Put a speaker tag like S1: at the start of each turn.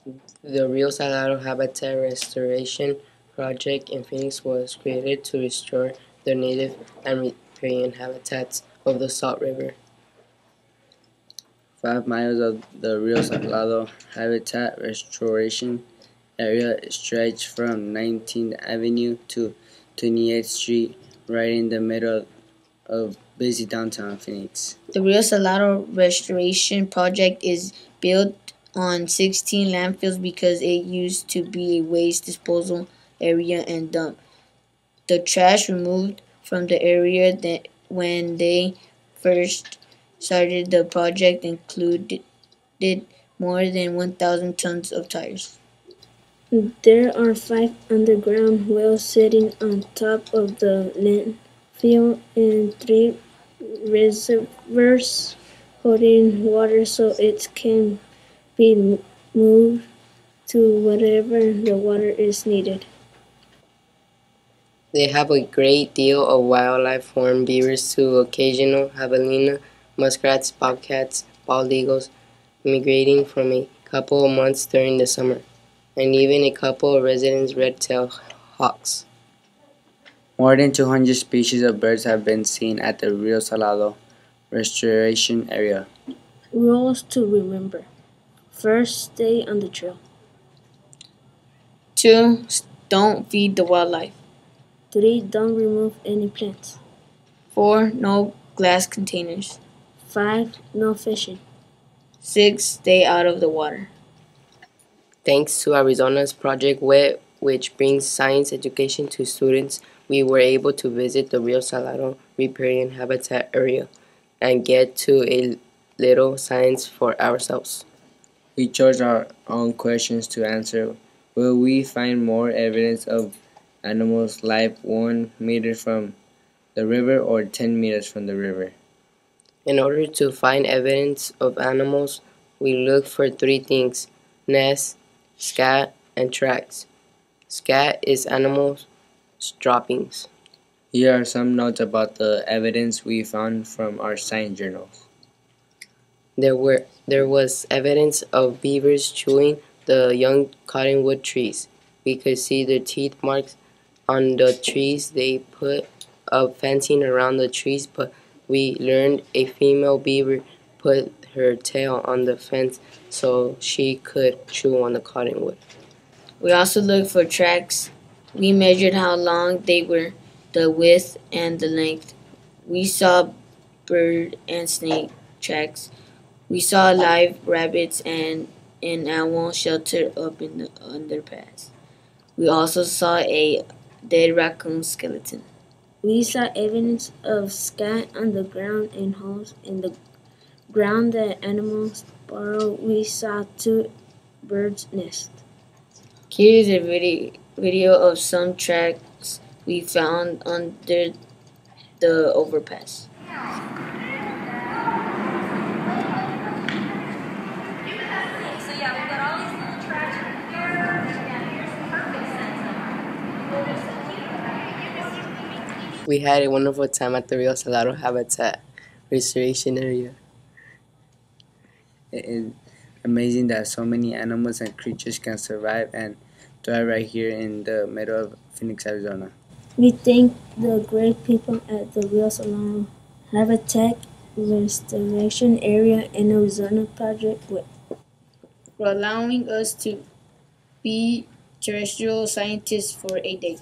S1: The Rio Salado Habitat Restoration Project in Phoenix was created to restore the native and riparian habitats of the Salt River.
S2: 5 miles of the Rio Salado Habitat Restoration Area stretch from 19th Avenue to 28th Street, right in the middle of busy downtown Phoenix.
S3: The Rio Salado Restoration Project is built on 16 landfills because it used to be a waste disposal area and dump. The trash removed from the area that when they first started the project included more than 1,000 tons of tires.
S4: There are 5 underground wells sitting on top of the landfill and 3 reservoirs holding water so it can be moved to wherever the water is needed.
S1: They have a great deal of wildlife from beavers to occasional javelina, muskrats, bobcats, bald eagles, migrating from a couple of months during the summer, and even a couple of resident red-tailed hawks.
S2: More than 200 species of birds have been seen at the Rio Salado Restoration Area.
S4: Rules to remember. First, stay on the trail.
S3: 2. Don't feed the wildlife.
S4: 3. Don't remove any plants.
S3: 4. No glass containers.
S4: 5. No fishing.
S3: 6. Stay out of the water.
S1: Thanks to Arizona's Project WET, which brings science education to students, we were able to visit the Rio Salado Riparian Habitat Area and get to a little science for ourselves.
S2: We chose our own questions to answer. Will we find more evidence of animals' life 1 meter from the river or 10 meters from the river?
S1: In order to find evidence of animals, we look for 3 things: nests, scat, and tracks. Scat is animals' droppings.
S2: Here are some notes about the evidence we found from our science journals.
S1: There was evidence of beavers chewing the young cottonwood trees. We could see the teeth marks on the trees. They put up fencing around the trees, but we learned a female beaver put her tail on the fence so she could chew on the cottonwood.
S3: We also looked for tracks. We measured how long they were, the width, and the length. We saw bird and snake tracks. We saw live rabbits and an owl sheltered up in the underpass. We also saw a dead raccoon skeleton.
S4: We saw evidence of scat on the ground and holes in the ground that animals burrow. We saw 2 birds' nests.
S3: Here is a video of some tracks we found under the overpass.
S1: We had a wonderful time at the Rio Salado Habitat Restoration Area.
S2: It is amazing that so many animals and creatures can survive and thrive right here in the middle of Phoenix, Arizona.
S4: We thank the great people at the Rio Salado Habitat Restoration Area in Arizona Project WET
S3: For allowing us to be terrestrial scientists for a day.